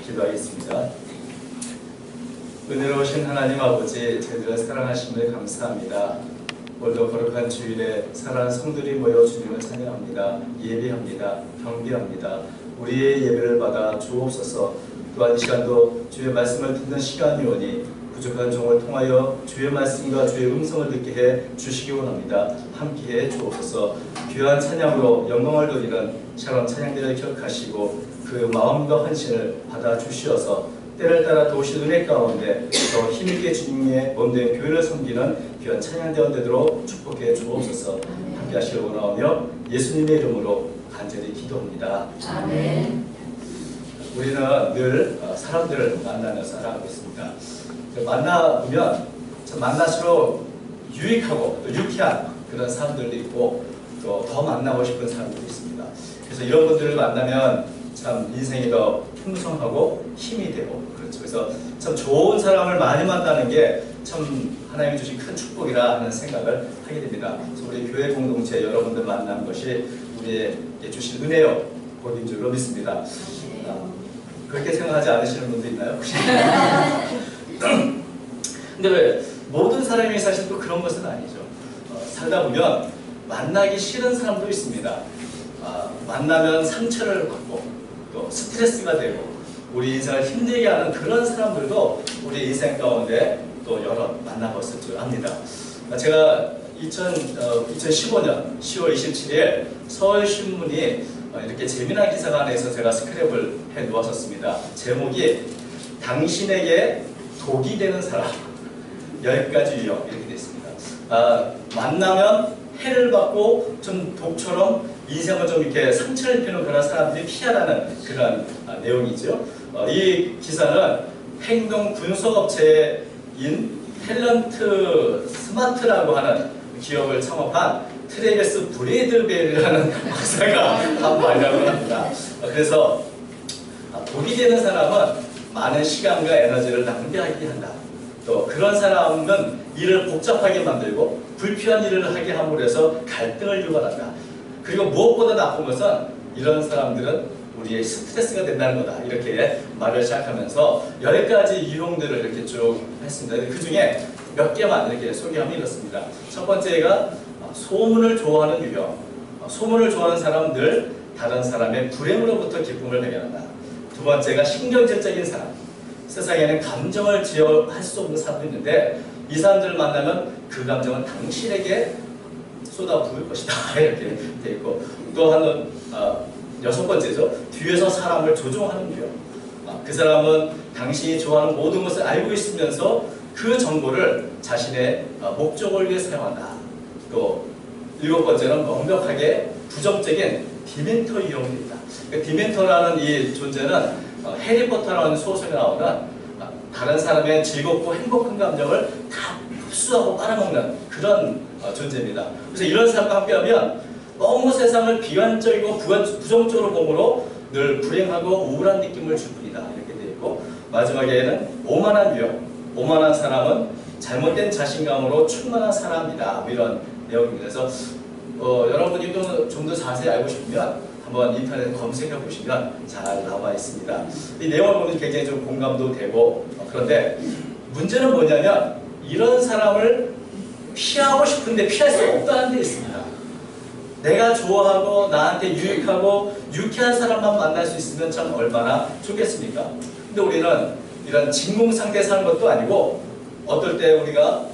기도하겠습니다. 은혜로우신 하나님 아버지, 저희들을 사랑하심을 감사합니다. 오늘도 거룩한 주일에 사랑하는 성들이 모여 주님을 찬양합니다. 예배합니다. 경배합니다. 우리의 예배를 받아 주옵소서. 또한 이 시간도 주의 말씀을 듣는 시간이 오니 부족한 종을 통하여 주의 말씀과 주의 음성을 듣게 해 주시기 원합니다. 함께해 주옵소서. 귀한 찬양으로 영광을 돌리는 샬롬 찬양대를 기억하시고 그 마음과 헌신을 받아 주시어서 때를 따라 도우신 은혜 가운데 더 힘있게 주님의 몸된 교회를 섬기는 귀한 찬양대원 되도록 축복해 주옵소서. 함께 하시길 원하오며 예수님의 이름으로 간절히 기도합니다. 아멘. 우리는 늘 사람들을 만나면서 살아가고 있습니다. 만나보면 만날수록 유익하고 또 유쾌한 그런 사람들도 있고 또 더 만나고 싶은 사람들도 있습니다. 그래서 이런 분들을 만나면 참 인생이 더 풍성하고 힘이 되고 그렇죠. 그래서 참 좋은 사람을 많이 만나는 게 참 하나님이 주신 큰 축복이라 하는 생각을 하게 됩니다. 그래서 우리 교회 공동체 여러분들 만나는 것이 우리에게 주신 은혜요 복인 줄로 믿습니다. 그렇게 생각하지 않으시는 분도 있나요? 근데 왜 모든 사람이 사실 또 그런 것은 아니죠. 살다 보면 만나기 싫은 사람도 있습니다. 만나면 상처를 받고 또 스트레스가 되고 우리 인생을 힘들게 하는 그런 사람들도 우리 인생 가운데 또 여러 만나봤을 줄 압니다. 제가 2015년 10월 27일 서울신문이 이렇게 재미난 기사가 하나 있어서 제가 스크랩을 해 놓았었습니다. 제목이 당신에게 독이 되는 사람 10가지 유형 이렇게 되어 있습니다. 만나면 해를 받고 좀 독처럼 인생을 좀 이렇게 상처를 입히는 그런 사람들이 피하라는 그런 내용이죠. 이 기사는 행동 분석업체인 탤런트 스마트라고 하는 기업을 창업한 트레베스 브레이들벨이라는 박사가 한 말이라고 합니다. 그래서 독이 되는 사람은 많은 시간과 에너지를 낭비하게 한다. 또 그런 사람은 일을 복잡하게 만들고 불필요한 일을 하게 함으로 해서 갈등을 유발한다. 그리고 무엇보다 나쁜 것은 이런 사람들은 우리의 스트레스가 된다는 거다. 이렇게 말을 시작하면서 10가지 유형들을 이렇게 쭉 했습니다. 그 중에 몇 개만 이렇게 소개하면 이렇습니다. 첫 번째가 소문을 좋아하는 유형. 소문을 좋아하는 사람들 다른 사람의 불행으로부터 기쁨을 발견한다. 두 번째가 신경질적인 사람. 세상에는 감정을 제어할 수 없는 사람도 있는데 이 사람들을 만나면 그 감정은 당신에게 쏟아부을 것이다. 이렇게 돼 있고 또 하나는 6번째죠. 뒤에서 사람을 조종하는 유형. 그 사람은 당신이 좋아하는 모든 것을 알고 있으면서 그 정보를 자신의 목적을 위해 사용한다. 또 7번째는 완벽하게 부정적인 디멘터 유형입니다. 디멘터라는 이 존재는 해리포터라는 소설에 나오는 다른 사람의 즐겁고 행복한 감정을 다 흡수하고 빨아먹는 그런 존재입니다. 그래서 이런 사람과 함께하면 너무 세상을 비관적이고 부정적으로 보므로 늘 불행하고 우울한 느낌을 줄 뿐이다. 이렇게 되어 있고 마지막에는 오만한 유형. 오만한 사람은 잘못된 자신감으로 충만한 사람이다. 이런 내용입니다. 그래서 여러분이 좀 더 자세히 알고 싶으면 한번 인터넷 검색해 보시면 잘 나와 있습니다. 이 내용을 보면 굉장히 좀 공감도 되고 그런데 문제는 뭐냐면 이런 사람을 피하고 싶은데 피할 수 없다는 데 있습니다. 내가 좋아하고 나한테 유익하고 유쾌한 사람만 만날 수 있으면 참 얼마나 좋겠습니까? 근데 우리는 이런 진공상태에 사는 것도 아니고 어떨 때 우리가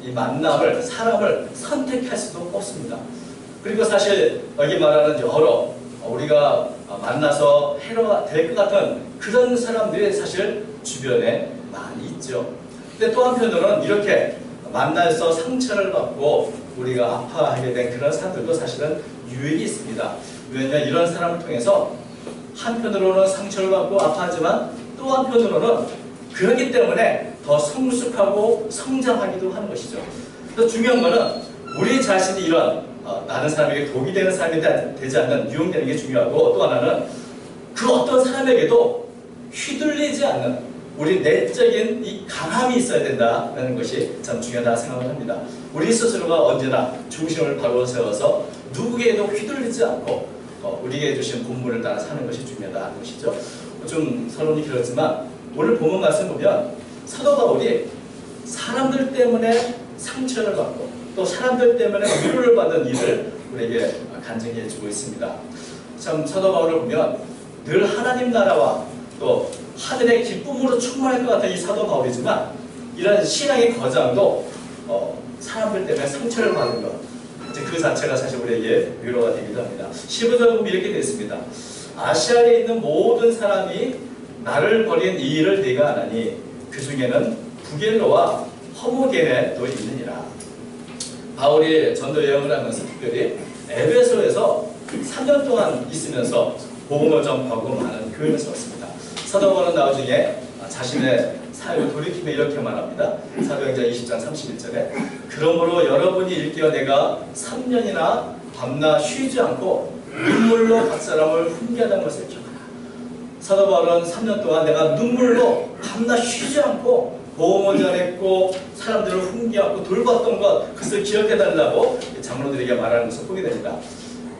이 만남을 사람을 선택할 수도 없습니다. 그리고 사실 여기 말하는 여러 우리가 만나서 해로가 될 것 같은 그런 사람들이 사실 주변에 많이 있죠. 근데 또 한편으로는 이렇게 만나서 상처를 받고 우리가 아파하게 된 그런 사람들도 사실은 유익이 있습니다. 왜냐하면 이런 사람을 통해서 한편으로는 상처를 받고 아파하지만 또 한편으로는 그렇기 때문에 더 성숙하고 성장하기도 하는 것이죠. 그래서 중요한 것은 우리 자신이 이런 다른 사람에게 독이 되는 사람이 되지 않는 유용되는 게 중요하고 또 하나는 그 어떤 사람에게도 휘둘리지 않는 우리 내적인 이 강함이 있어야 된다는 것이 참 중요하다 생각을 합니다. 우리 스스로가 언제나 중심을 바로 세워서 누구에게도 휘둘리지 않고 우리에게 주신 본분을 따라 사는 것이 중요하다는 것이죠. 좀 서론이 길었지만 오늘 본문 말씀 보면 사도 바울이 사람들 때문에 상처를 받고 또 사람들 때문에 위로를 받은 일을 우리에게 간증해 주고 있습니다. 참 사도 바울을 보면 늘 하나님 나라와 또 하늘의 기쁨으로 충만할 것 같은 이 사도 바울이지만 이런 신앙의 거장도 사람들 때문에 상처를 받은 것, 이제 그 자체가 사실 우리에게 위로가 되기도 합니다. 15절 보면 이렇게 되어 있습니다. 아시아에 있는 모든 사람이 나를 버린 이 일을 네가 아나니 그 중에는 부겔로와 허무게네도 있느니라. 바울이 전도 여행을 하면서 특별히 에베소에서 3년 동안 있으면서 복음을 전파하고 많은 교회를 세웠습니다. 사도 바울은 나중에 자신의 사역을 돌이키며 이렇게 말합니다. 사도행전 20장 31절에 그러므로 여러분이 일깨어 내가 3년이나 밤낮 쉬지 않고 눈물로 각 사람을 훈계하던 것을 기억하라. 사도 바울은 3년 동안 내가 눈물로 밤낮 쉬지 않고 복음을 전했고 사람들을 훈계하고 돌봤던 것, 그것을 기억해달라고 장로들에게 말하는 것을 보게 됩니다.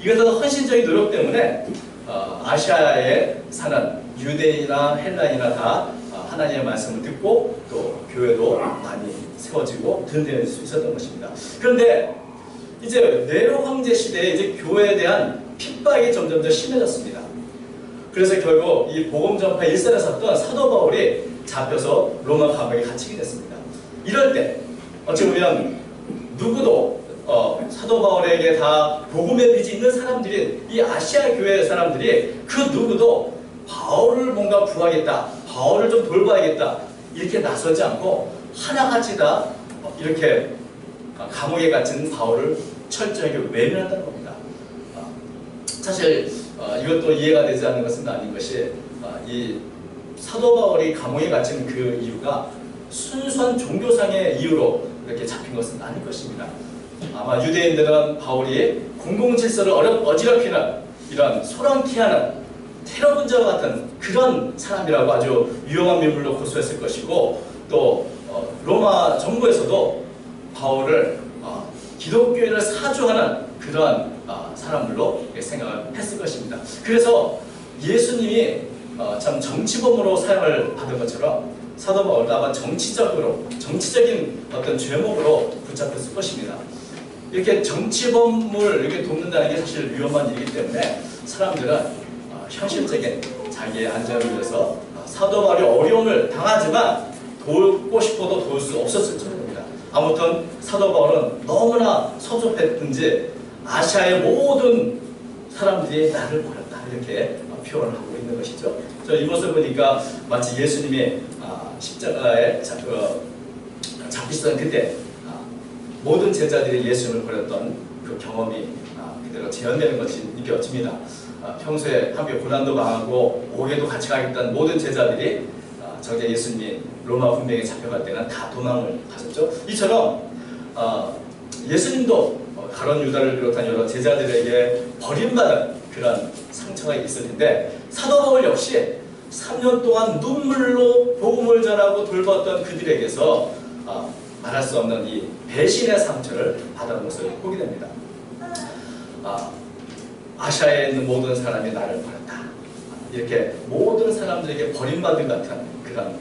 이것은 헌신적인 노력 때문에 아시아에 사는 유대인이나 헬라인이나 다 하나님의 말씀을 듣고 또 교회도 많이 세워지고 든든해질 수 있었던 것입니다. 그런데 이제 네로 황제 시대에 이제 교회에 대한 핍박이 점점 더 심해졌습니다. 그래서 결국 이 복음 전파 일선에 섰던 사도 바울이 잡혀서 로마 감옥에 갇히게 됐습니다. 이럴 때 어찌 보면 누구도 사도 바울에게 다 복음의 빚이 있는 사람들이 이 아시아 교회 사람들이 그 누구도 바울을 뭔가 구하겠다, 바울을 좀 돌봐야겠다 이렇게 나서지 않고 하나같이 다 이렇게 감옥에 갇힌 바울을 철저하게 외면한다는 겁니다. 사실 이것도 이해가 되지 않는 것은 아닌 것이 이 사도 바울이 감옥에 갇힌 그 이유가 순수한 종교상의 이유로 이렇게 잡힌 것은 아닐 것입니다. 아마 유대인들은 바울이 공공질서를 어지럽히는 이런 소란케하는 테러 분자와 같은 그런 사람이라고 아주 유용한 인물로 고소했을 것이고 또 로마 정부에서도 바울을 기독교인을 사주하는 그런 사람들로 생각을 했을 것입니다. 그래서 예수님이 참 정치범으로 사형을 받은 것처럼 사도 바울도 아마 정치적인 어떤 죄목으로 붙잡혔을 것입니다. 이렇게 정치범을 이렇게 돕는다는 게 사실 위험한 일이기 때문에 사람들은 현실적인 자기의 안전을 위해서 사도 바울이 어려움을 당하지만 돕고 싶어도 도울 수 없었을 정도입니다. 아무튼 사도 바울은 너무나 섭섭했든지 아시아의 모든 사람들이 나를 버렸다 이렇게 표현을 하고 있는 것이죠. 저 이 모습을 보니까 마치 예수님이 십자가에 잡히시던 그때 모든 제자들이 예수님을 버렸던 그 경험이 그대로 재현되는 것이 느껴집니다. 평소에 함께 고난도 당하고 옥에도 같이 가겠다는 모든 제자들이 정작 예수님이 로마 군병에 잡혀갈 때는 다 도망을 가셨죠. 이처럼 예수님도 가룟 유다를 비롯한 여러 제자들에게 버림받은 그런 상처가 있을 텐데 사도 바울 역시 3년 동안 눈물로 복음을 전하고 돌봤던 그들에게서 말할 수 없는 이 배신의 상처를 받은 것을 보게 됩니다. 아시아에 있는 모든 사람이 나를 버렸다. 이렇게 모든 사람들에게 버림받은 같은 그런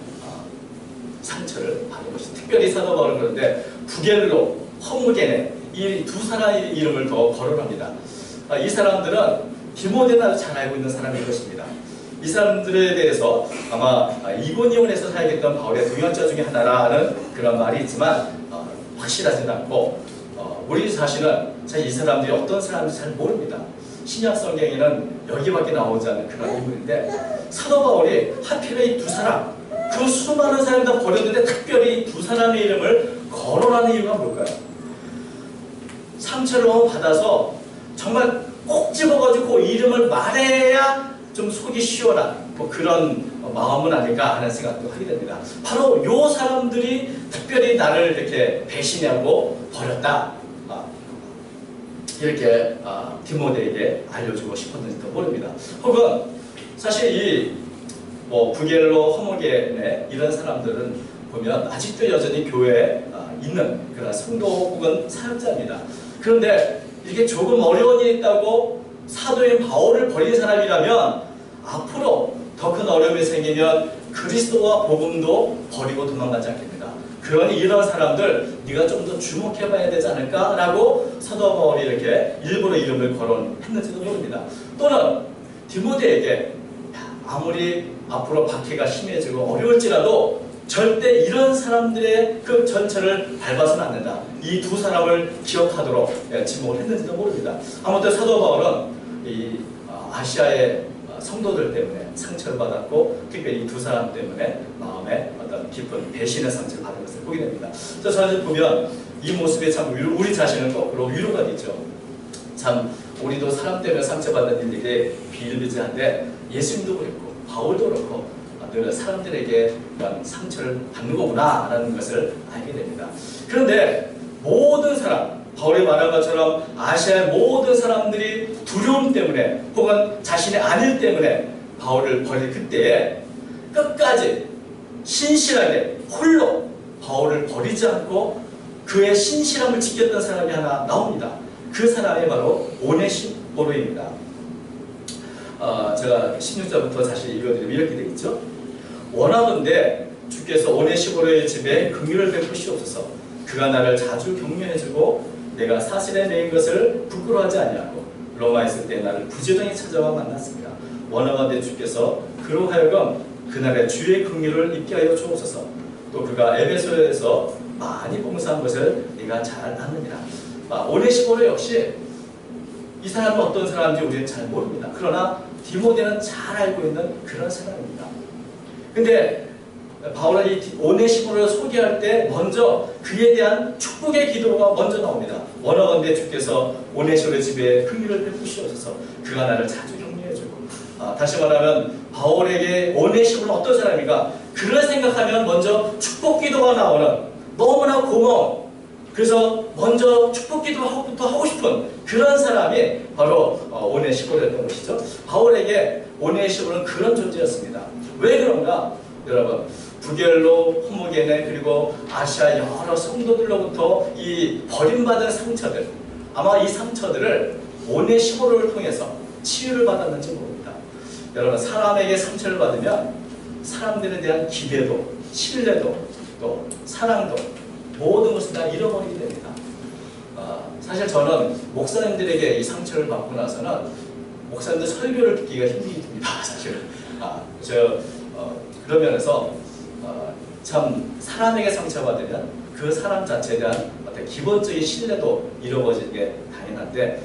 상처를 받은 것이 특별히 사도 바울은 그런데 부겔로, 허무게네 이 두 사람의 이름을 더 거론합니다. 이 사람들은 디모데는 아주 잘 알고 있는 사람일 것입니다. 이 사람들에 대해서 아마 이고니온에서 사역했던 바울의 동역자 중에 하나라는 그런 말이 있지만 확실하지는 않고 우리 자신은 사실 이 사람들이 어떤 사람인지 잘 모릅니다. 신약 성경에는 여기밖에 나오지 않는 그런 인물인데 사도 바울이 하필 이 두 사람 그 수많은 사람이 다 버렸는데 특별히 두 사람의 이름을 거론하는 이유가 뭘까요? 상처를 너무 받아서 정말 꼭 집어가지고 그 이름을 말해야 좀 속이 시원한 뭐 그런 마음은 아닐까 하는 생각도 하게 됩니다. 바로 요 사람들이 특별히 나를 이렇게 배신하고 버렸다. 이렇게 디모데에게 알려주고 싶었는지도 모릅니다. 혹은 사실 이 부겔로, 허무게네 이런 사람들은 보면 아직도 여전히 교회에 있는 그런 성도 혹은 사역자입니다. 그런데 이게 조금 어려운 일이 있다고 사도인 바울을 버린 사람이라면 앞으로 더 큰 어려움이 생기면 그리스도와 복음도 버리고 도망가지 않겠는가. 그러니 이런 사람들 네가 좀 더 주목해봐야 되지 않을까라고 사도 바울이 이렇게 일부러 이름을 거론했는지도 모릅니다. 또는 디모데에게 아무리 앞으로 박해가 심해지고 어려울지라도 절대 이런 사람들의 그 전철을 밟아서는 안 된다. 이 두 사람을 기억하도록 지목을 했는지도 모릅니다. 아무튼 사도 바울은 이 아시아의 성도들 때문에 상처를 받았고 특별히 이 두 사람 때문에 마음에 어떤 깊은 배신의 상처를 받은 것을 보게 됩니다. 저는 보면 이 모습에 참 우리 자신은 거꾸로 위로가 되죠. 참 우리도 사람 때문에 상처받는 일들이 비일비재한데 예수님도 그랬고 바울도 그렇고 늘 사람들에게 그런 상처를 받는 거구나 라는 것을 알게 됩니다. 그런데 모든 사람, 바울이 말한 것처럼 아시아의 모든 사람들이 두려움 때문에 혹은 자신의 안일 때문에 바울을 버릴 그때에 끝까지 신실하게 홀로 바울을 버리지 않고 그의 신실함을 지켰던 사람이 하나 나옵니다. 그 사람이 바로 오네시포로입니다. 제가 16절부터 다시 읽어드리면 이렇게 되어 있죠. 원하건대 주께서 오네시포로의 집에 긍휼을 베푸시옵소서. 그가 나를 자주 격려해주고 내가 사실에 매인 것을 부끄러워하지 아니하고 로마에 있을 때 나를 부지런히 찾아와 만났습니다. 원하건대 주께서 그로 하여금 그날의 주의 긍휼을 입게 하여 주옵소서. 또 그가 에베소에서 많이 봉사한 것을 네가 잘 아느니라. 오네시포로 역시 이 사람은 어떤 사람인지 우리는 잘 모릅니다. 그러나 디모데는 잘 알고 있는 그런 사람입니다. 근데 바울은 이 오네시포로를 소개할 때 먼저 그에 대한 축복의 기도가 먼저 나옵니다. 원하건대 주께서 오네시포로의 집에 긍휼을 베푸시옵소서. 그가 나를 자주 격려해주고 다시 말하면 바울에게 오네시포로는 어떤 사람인가? 그를 생각하면 먼저 축복 기도가 나오는 너무나 고마운 그래서 먼저 축복 기도부터 하고 싶은 그런 사람이 바로 오네시포로였던 것이죠. 바울에게 오네시포로는 그런 존재였습니다. 왜 그런가? 여러분 부겔로, 호모게네 그리고 아시아 여러 성도들로부터 이 버림받은 상처들 아마 이 상처들을 오네시포로를 통해서 치유를 받았는지 모릅니다. 여러분 사람에게 상처를 받으면 사람들에 대한 기대도 신뢰도 또 사랑도 모든 것을 다 잃어버리게 됩니다. 사실 저는 목사님들에게 이 상처를 받고 나서는 목사님들 설교를 듣기가 힘이 듭니다. 사실은 그런 면에서 참 사람에게 상처받으면 그 사람 자체에 대한 어떤 기본적인 신뢰도 잃어버리는 게 당연한데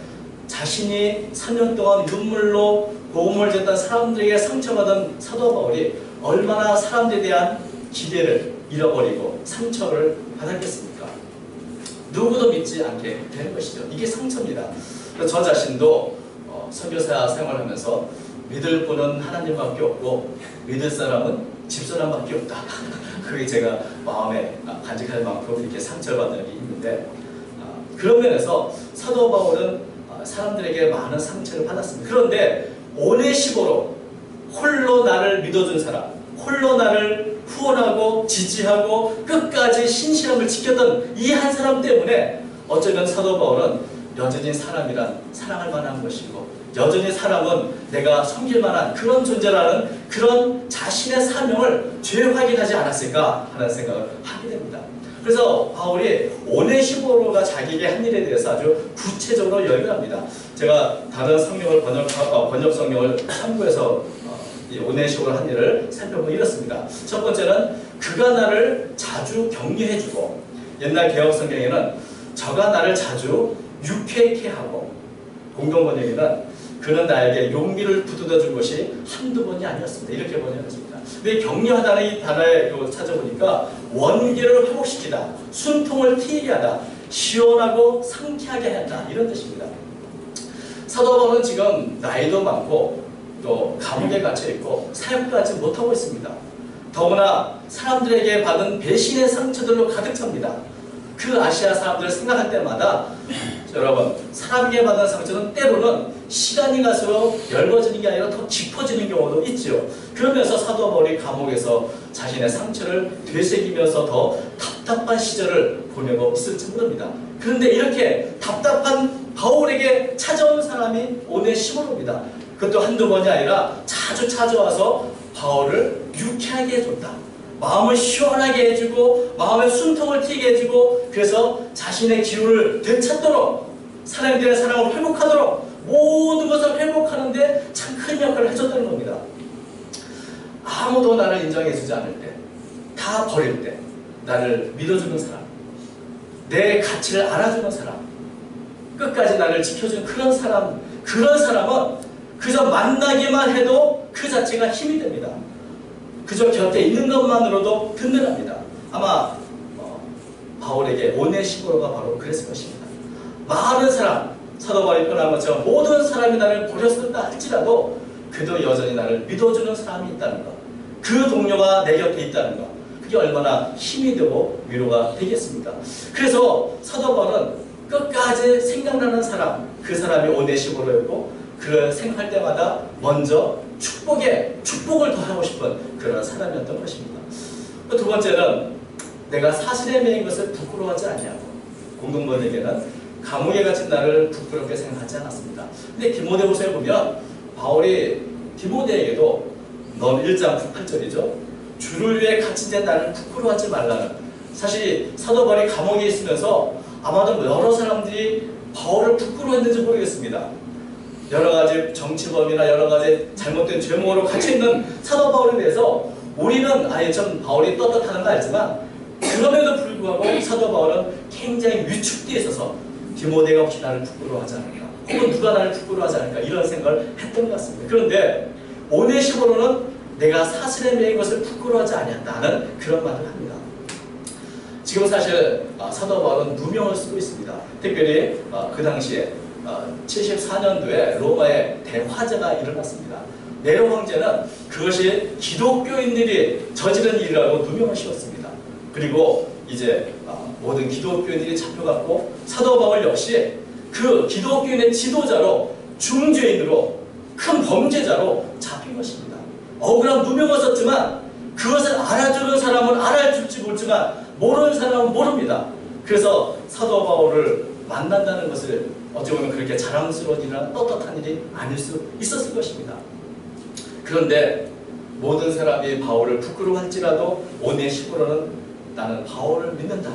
자신이 3년 동안 눈물로 고음을 졌던 사람들에게 상처받은 사도 바울이 얼마나 사람들에 대한 기대를 잃어버리고 상처를 받았겠습니까? 누구도 믿지 않게 되는 것이죠. 이게 상처입니다. 저 자신도 선교사 생활하면서 믿을 분은 하나님밖에 없고 믿을 사람은 집사람밖에 없다. 그게 제가 마음에 간직할 만큼 이렇게 상처를 받는 게 있는데 그런 면에서 사도 바울은 사람들에게 많은 상처를 받았습니다. 그런데 오네시포로 홀로 나를 믿어준 사람, 홀로 나를 후원하고 지지하고 끝까지 신실함을 지켰던 이 한 사람 때문에 어쩌면 사도 바울은 여전히 사람이란 사랑할 만한 것이고 여전히 사람은 내가 섬길 만한 그런 존재라는 그런 자신의 사명을 재확인하지 않았을까 하는 생각을 하게 됩니다. 그래서 바울이 오네시포로가 자기에게 한 일에 대해서 아주 구체적으로 열거합니다. 제가 다른 성경을 번역 성경을 참고해서 이 오네시포로 한 일을 살펴보면 이렇습니다. 첫 번째는 그가 나를 자주 격려해주고 옛날 개혁 성경에는 저가 나를 자주 유쾌케 하고 공동번역에는 그는 나에게 용기를 북돋아준 것이 한두 번이 아니었습니다. 이렇게 번역했습니다. 근데 격려하다는 이 단어에 찾아보니까 원기를 회복시키다, 순통을 트이게 하다, 시원하고 상쾌하게 한다 이런 뜻입니다. 사도 바울은 지금 나이도 많고 또 감옥에 갇혀있고 사역도 하지 못하고 있습니다. 더구나 사람들에게 받은 배신의 상처들로 가득 찹니다. 그 아시아 사람들을 생각할 때마다 여러분 사람에게 받은 상처는 때로는 시간이 갈수록 엷어지는 게 아니라 더 깊어지는 경우도 있죠. 그러면서 사도 바울이 감옥에서 자신의 상처를 되새기면서 더 답답한 시절을 보내고 있을지 모릅니다. 그런데 이렇게 답답한 바울에게 찾아온 사람이 오네시포로입니다. 그것도 한두 번이 아니라 자주 찾아와서 바울을 유쾌하게 해줬다. 마음을 시원하게 해주고 마음의 숨통을 튀게 해주고 그래서 자신의 기운을 되찾도록 사람들의 사랑을 회복하도록 모든 것을 회복하는데 참 큰 역할을 해줬다는 겁니다. 아무도 나를 인정해주지 않을 때, 다 버릴 때 나를 믿어주는 사람, 내 가치를 알아주는 사람, 끝까지 나를 지켜주는 그런 사람은 그저 만나기만 해도 그 자체가 힘이 됩니다. 그저 곁에 있는 것만으로도 든든합니다. 아마 바울에게 오네시모로가 바로 그랬을 것입니다. 많은 사람, 사도 바울이 표현한 것처럼 모든 사람이 나를 버렸었다 할지라도 그도 여전히 나를 믿어주는 사람이 있다는 것, 그 동료가 내 곁에 있다는 것, 그게 얼마나 힘이 되고 위로가 되겠습니까? 그래서 사도 바울은 끝까지 생각나는 사람, 그 사람이 오네시모로였고 그를 생각할 때마다 먼저 축복을 더하고 싶은 그런 사람이었던 것입니다. 두 번째는 내가 사실에 매인 것을 부끄러워하지 않냐고. 공동번역에는 감옥에 갇힌 나를 부끄럽게 생각하지 않았습니다. 근데 디모데후서에 보면 바울이 디모데에게도 넌 1장 8절이죠. 주를 위해 갇힌 자 나를 부끄러워하지 말라는. 사실 사도 바울이 감옥에 있으면서 아마도 여러 사람들이 바울을 부끄러워했는지 모르겠습니다. 여러 가지 정치범이나 여러 가지 잘못된 죄목으로 갇혀있는 사도 바울에 대해서 우리는 좀 바울이 떳떳하는 거 알지만 그럼에도 불구하고 사도 바울은 굉장히 위축되어 있어서 디모데가 혹시 나를 부끄러워하지 않을까, 혹은 누가 나를 부끄러워하지 않을까 이런 생각을 했던 것 같습니다. 그런데 오네시모로는 내가 사실에 매인 것을 부끄러워하지 아니한다는 그런 말을 합니다. 지금 사실 사도 바울은 누명을 쓰고 있습니다. 특별히 그 당시에 74년도에 로마에 대화재가 일어났습니다. 네로 황제는 그것이 기독교인들이 저지른 일이라고 누명을 씌웠습니다. 그리고 이제 모든 기독교인들이 잡혀갔고 사도 바울 역시 그 기독교인의 지도자로 중죄인으로 큰 범죄자로 잡힌 것입니다. 억울한 누명을 썼지만 그것을 알아주는 사람은 알아줄지 모르지만 모르는 사람은 모릅니다. 그래서 사도 바울을 만난다는 것을 어찌 보면 그렇게 자랑스러운 일이나 떳떳한 일이 아닐 수 있었을 것입니다. 그런데 모든 사람이 바울을 부끄러워할지라도 오네시모로는 나는 바울을 믿는다.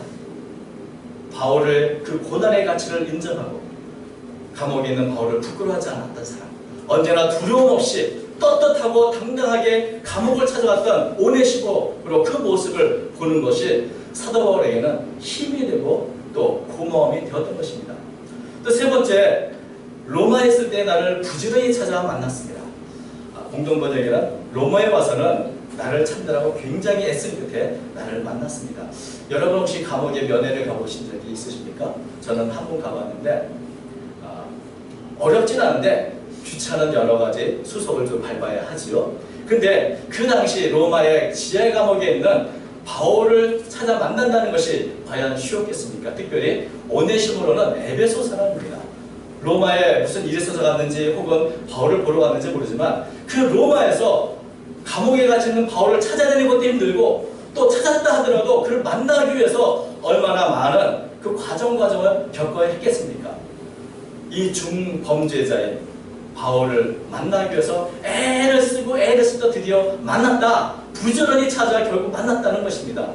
바울의 그 고난의 가치를 인정하고 감옥에 있는 바울을 부끄러워하지 않았던 사람, 언제나 두려움 없이 떳떳하고 당당하게 감옥을 찾아갔던 오네시모로 그 모습을 보는 것이 사도 바울에게는 힘이 되고 또 고마움이 되었던 것입니다. 또 세 번째, 로마에 있을 때 나를 부지런히 찾아와 만났습니다. 공동번역에는 로마에 와서는 나를 찾느라고 굉장히 애쓴 끝에 나를 만났습니다. 여러분 혹시 감옥에 면회를 가보신 적이 있으십니까? 저는 한 번 가봤는데 어렵진 않은데 귀찮은 여러 가지 수속을 좀 밟아야 하지요. 근데 그 당시 로마의 지하 감옥에 있는 바울을 찾아 만난다는 것이 과연 쉬웠겠습니까? 특별히 오네시모로는 에베소 사람입니다. 로마에 무슨 일이 있어서 갔는지 혹은 바울을 보러 갔는지 모르지만 그 로마에서 감옥에 갇히는 바울을 찾아내는 것도 힘들고 또 찾았다 하더라도 그를 만나기 위해서 얼마나 많은 그 과정을 겪어야 했겠습니까? 이 중범죄자인 바울을 만나기 위해서 애를 쓰다 드디어 만났다. 부지런히 찾아 결국 만났다는 것입니다.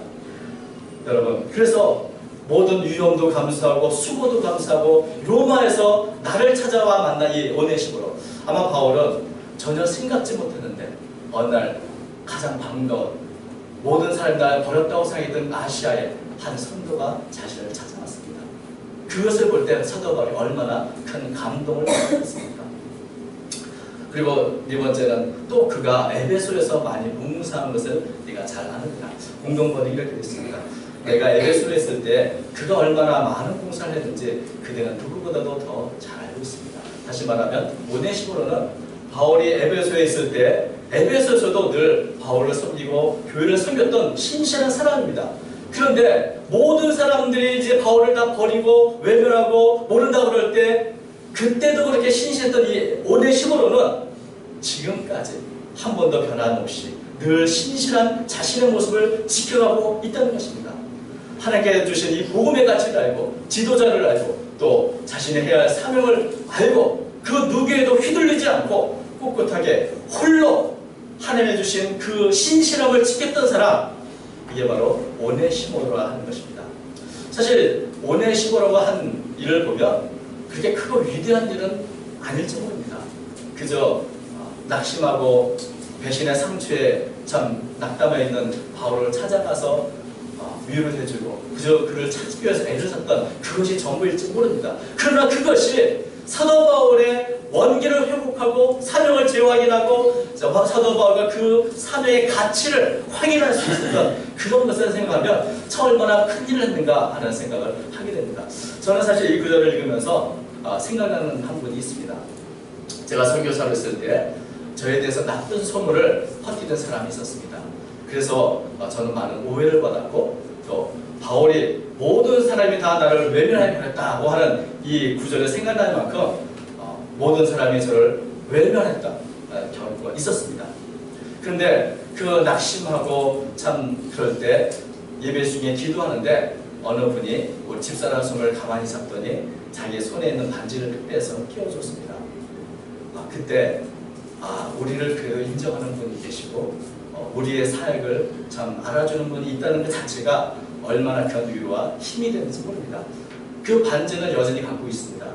여러분, 그래서 모든 위험도 감수하고 수고도 감수하고 로마에서 나를 찾아와 만난 이 오네시모로, 아마 바울은 전혀 생각지 못했는데 어느 날 가장 반가운, 모든 사람이 나를 버렸다고 생각했던 아시아의 한 성도가 자신을 찾아왔습니다. 그것을 볼 때 사도 바울이 얼마나 큰 감동을 받았습니까? 그리고 네 번째는 또 그가 에베소에서 많이 봉사한 것을 네가 잘 아는구나. 공동번역이 이렇게 됐습니다. 내가 에베소에 있을 때 그가 얼마나 많은 봉사를 했는지 그대는 누구보다도 더 잘 알고 있습니다. 다시 말하면 오네시모로는 바울이 에베소에 있을 때 에베소에서도 늘 바울을 섬기고 교회를 섬겼던 신실한 사람입니다. 그런데 모든 사람들이 이제 바울을 다 버리고 외면하고 모른다고 그럴 때 그때도 그렇게 신실했던 이 오네시모로는 지금까지 한 번도 변함없이 늘 신실한 자신의 모습을 지켜가고 있다는 것입니다. 하나님께 주신 이 복음의 가치를 알고 지도자를 알고 또 자신이 해야 할 사명을 알고 그 누구에도 휘둘리지 않고 꿋꿋하게 홀로 하나님이 주신 그 신실함을 지켰던 사람, 이게 바로 오네시모로라 하는 것입니다. 사실 오네시모로가 한 일을 보면 그렇게 크고 위대한 일은 아닐지 모릅니다. 그저 낙심하고 배신의 상처에 참 낙담해 있는 바울을 찾아가서 위로를 해주고 그저 그를 찾기 위해서 애를 썼던 그것이 전부일지 모릅니다. 그러나 그것이 사도 바울의 원기를 회복하고 사명을 재확인하고 사도 바울과 그 사명의 가치를 확인할 수 있었던 그런 것을 생각하면 참 얼마나 큰 일을 했는가 하는 생각을 하게 됩니다. 저는 사실 이 구절을 읽으면서 생각나는 한 분이 있습니다. 제가 선교사로 있을 때 저에 대해서 나쁜 소문을 퍼뜨리는 사람이 있었습니다. 그래서 저는 많은 오해를 받았고 또 바울이 모든 사람이 다 나를 외면하게 했다고 하는 이 구절이 생각날 만큼 모든 사람이 저를 외면했다 경우가 있었습니다. 그런데 그 낙심하고 참 그럴 때 예배 중에 기도하는데 어느 분이 우리 집사람 손을 가만히 잡더니 자기 손에 있는 반지를 빼서 끼워줬습니다. 그때 우리를 그래도 인정하는 분이 계시고 우리의 사역을 참 알아주는 분이 있다는 것 자체가 얼마나 큰 위로와 힘이 되는지 모릅니다. 그 반지는 여전히 갖고 있습니다.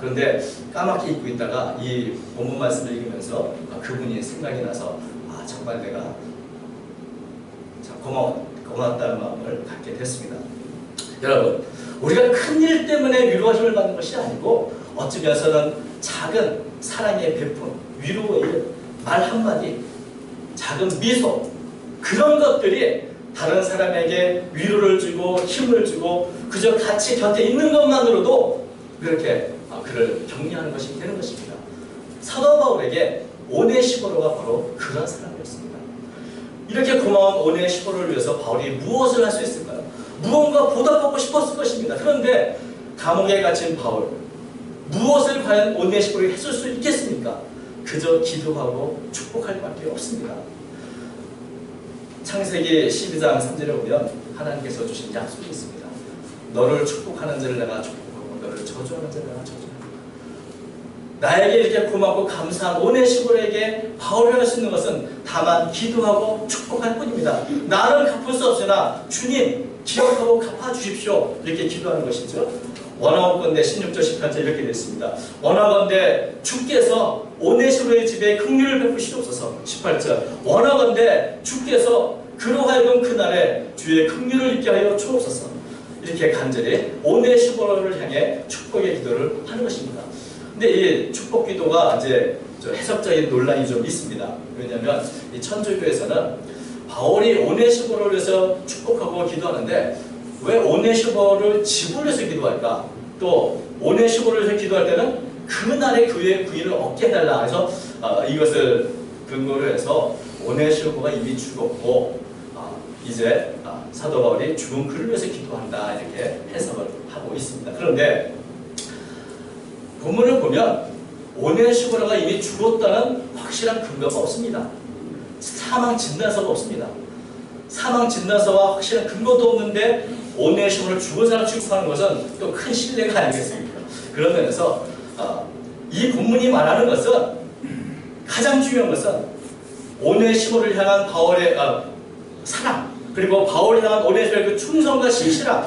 그런데 까맣게 잊고 있다가 이 본문 말씀을 읽으면서 그분이 생각이 나서 정말 내가 참 고맙다는 마음을 갖게 됐습니다. 여러분, 우리가 큰 일 때문에 위로와 힘을 받는 것이 아니고 어쩌면서는 작은 사랑의 베푼, 위로의 말 한마디, 작은 미소, 그런 것들이 다른 사람에게 위로를 주고 힘을 주고 그저 같이 곁에 있는 것만으로도 그렇게 그를 격려하는 것이 되는 것입니다. 사도 바울에게 오네시모로가 바로 그런 사람이었습니다. 이렇게 고마운 오네시모로를 위해서 바울이 무엇을 할 수 있을까요? 무언가 보답하고 싶었을 것입니다. 그런데 감옥에 갇힌 바울, 무엇을 과연 오네시모로에게 해줄 수 있겠습니까? 그저 기도하고 축복할 밖에 없습니다. 창세기 12장 3절에 보면 하나님께서 주신 약속이 있습니다. 너를 축복하는 자를 내가 축복하고 너를 저주하는 자를 내가 저주하고. 나에게 이렇게 고맙고 감사한 오네시모로에게 바울이 할 수 있는 것은 다만 기도하고 축복할 뿐입니다. 나는 갚을 수 없으나 주님 기억하고 갚아주십시오, 이렇게 기도하는 것이죠. 원하건대 16절 18절 이렇게 되어 있습니다. 원하건대 주께서 오네시모로의 집에 긍휼을 베푸시옵소서. 18절 원하건대 주께서 그로 하여금 그날에 주의 긍휼을 입게 하여 주옵소서. 이렇게 간절히 오네시모로를 향해 축복의 기도를 하는 것입니다. 근데 이 축복 기도가 이제 해석적인 논란이 좀 있습니다. 왜냐하면 이 천주교에서는 바울이 오네시모로를 위해서 축복하고 기도하는데 왜 오네시모로를 집을 위해서 기도할까? 또 오네시모로를 위해서 기도할 때는 그날의 그의 부인을 얻게 해달라 해서 이것을 근거로 해서 오네시모로가 이미 죽었고 이제 사도 바울이 죽은 그를 위해서 기도한다, 이렇게 해석을 하고 있습니다. 그런데 본문을 보면 오네시모로가 이미 죽었다는 확실한 근거가 없습니다. 사망 진단서가 없습니다. 사망 진단서와 확실한 근거도 없는데 오네시모로를 죽은 사람 취급하는 것은 또 큰 신뢰가 아니겠습니까? 그런 면에서 이 본문이 말하는 것은, 가장 중요한 것은 오네시모로를 향한 바울의 사랑, 그리고 바울을 향한 오네시모로의 그 충성과 신실함,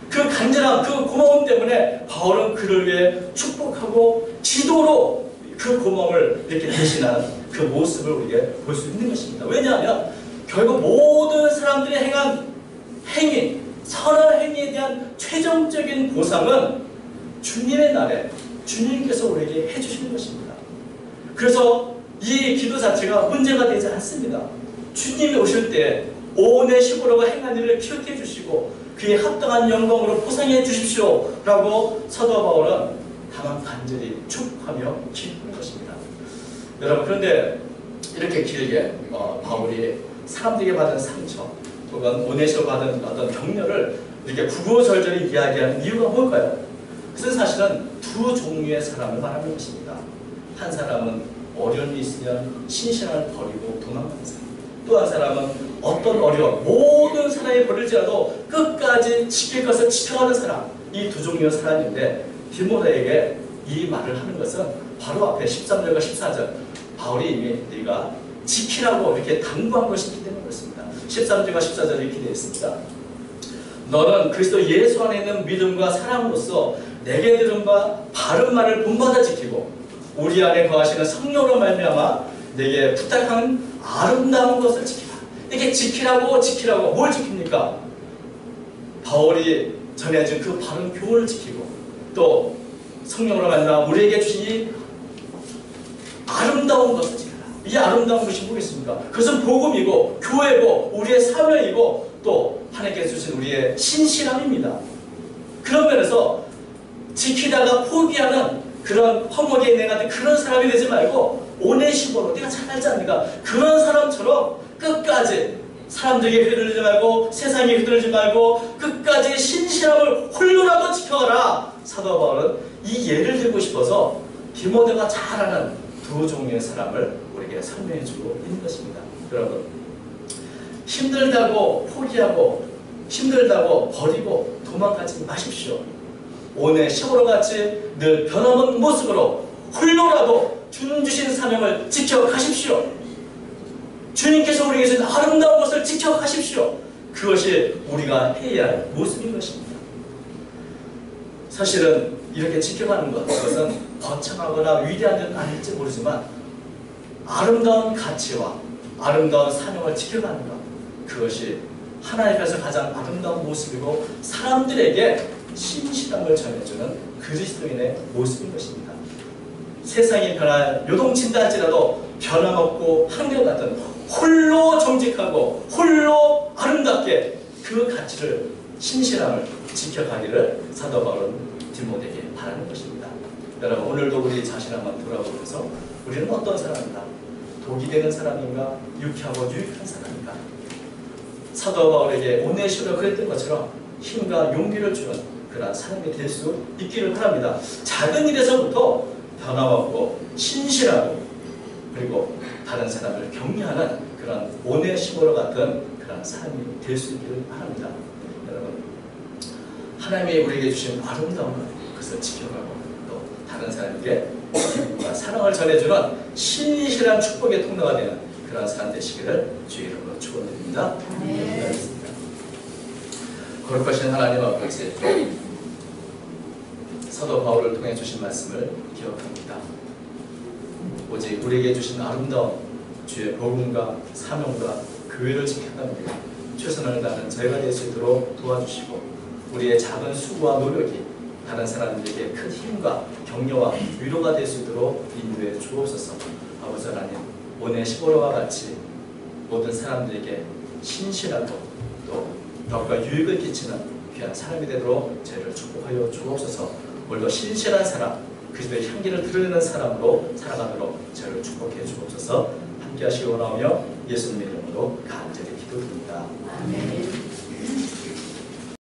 그 간절함, 그 고마움 때문에 바울은 그를 위해 축복하고 기도로 그 고마움을 이렇게 대신하는 그 모습을 우리가 볼 수 있는 것입니다. 왜냐하면 결국 모든 사람들이 행한 행위, 선한 행위에 대한 최종적인 보상은 주님의 날에 주님께서 우리에게 해주시는 것입니다. 그래서 이 기도 자체가 문제가 되지 않습니다. 주님이 오실 때 오네시모로가 행한 일을 기억해 주시고 그에 합당한 영광으로 보상해 주십시오 라고 사도 바울은 다만 간절히 축복하며 기도하는 것입니다. 여러분, 그런데 이렇게 길게 바울이 사람들에게 받은 상처 또는 오네시모로 받은 어떤 격려를 이렇게 구구절절히 이야기하는 이유가 뭘까요? 그것은 사실은 두 종류의 사람을 말하는 것입니다. 한 사람은 어려움이 있으면 신실함을 버리고 도망가는 사람, 또 한 사람은 어떤 어려움, 모든 사람이 벌일지라도 끝까지 지킬 것을 지켜가는 사람, 이 두 종류의 사람인데 디모데에게 이 말을 하는 것은 바로 앞에 13절과 14절 바울이 이미 네가 지키라고 이렇게 당부한 것이기 때문에 그렇습니다. 13절과 14절에 이렇게 되어 있습니다. 너는 그리스도 예수 안에 있는 믿음과 사랑으로서 내게 들은 바 바른 말을 본받아 지키고 우리 안에 거하시는 성령으로 말미암아 내게 부탁한 아름다운 것을 지키라. 이렇게 지키라고 뭘 지킵니까? 바울이 전해준 그 바른 교훈을 지키고 또 성령으로 말미암아 우리에게 주신 이 아름다운 것을 지켜라. 이 아름다운 것이 뭐겠습니까? 그것은 복음이고 교회고 우리의 사명이고 또 하나님께 주신 우리의 신실함입니다. 그런 면에서 지키다가 포기하는 그런 허무게인네 같은 그런 사람이 되지 말고 오네시모로 내가 잘 알지 않습니까? 그런 사람처럼 끝까지 사람들에게 휘둘리지 말고 세상에 휘둘리지 말고 끝까지 신실함을 홀로라도 지켜가라. 사도 바울은 이 예를 들고 싶어서 디모데가 잘 아는 두 종류의 사람을 우리에게 설명해주고 있는 것입니다. 여러분, 힘들다고 포기하고 힘들다고 버리고 도망가지 마십시오. 오네시모로 같이 늘 변함없는 모습으로 홀로라도 주님 주신 사명을 지켜가십시오. 주님께서 우리에게 주신 아름다운 것을 지켜가십시오. 그것이 우리가 해야 할 모습인 것입니다. 사실은 이렇게 지켜가는 것, 그것은 거창하거나 위대한 일은 아닐지 모르지만 아름다운 가치와 아름다운 사명을 지켜가는 것, 그것이 하나님 앞에서 가장 아름다운 모습이고 사람들에게 신실함을 전해주는 그리스도인의 모습인 것입니다. 세상이 요동친다 할지라도 변함없고 한결같은 홀로 정직하고 홀로 아름답게 그 가치를 신실함을 지켜가기를 사도 바울은 디모데에게 바라는 것입니다. 여러분, 오늘도 우리 자신 한번 돌아보면서 우리는 어떤 사람인가? 독이 되는 사람인가? 유쾌하고 유익한 사람인가? 사도 바울에게 오네시모가 그랬던 것처럼 힘과 용기를 주는 그런 사람이 될 수 있기를 바랍니다. 작은 일에서부터 변함없고 신실하고 그리고 다른 사람을 격려하는 그런 오네시모로 같은 그런 사람이 될 수 있기를 바랍니다. 여러분, 하나님이 우리에게 주신 아름다운 것, 그것을 지켜가고 또 다른 사람에게 기쁨과 사랑을 전해주는 신실한 축복의 통로가 되는 그런 사람 되시기를 주의 이름으로 축원드립니다. 기도하겠습니다. 거룩하신 하나님 아버지, 사도 바울을 통해 주신 말씀을 기억합니다. 오직 우리에게 주신 아름다운 주의 복음과 사명과 교회를 지켰답니다. 최선을 다하는 저희가 될 수 있도록 도와주시고 우리의 작은 수고와 노력이 다른 사람들에게 큰 힘과 격려와 위로가 될 수 있도록 인도해 주옵소서. 아버지 하나님, 오네시모로와 같이 모든 사람들에게 신실하고 또 덕과 유익을 끼치는 귀한 사람이 되도록 저희를 축복하여 주옵소서. 오늘도 신실한 사람, 그리스도의 향기를 드러내는 사람으로 살아가도록 저희를 축복해 주옵소서. 함께 하시기 원하오며 예수님의 이름으로 간절히 기도드립니다. 아멘.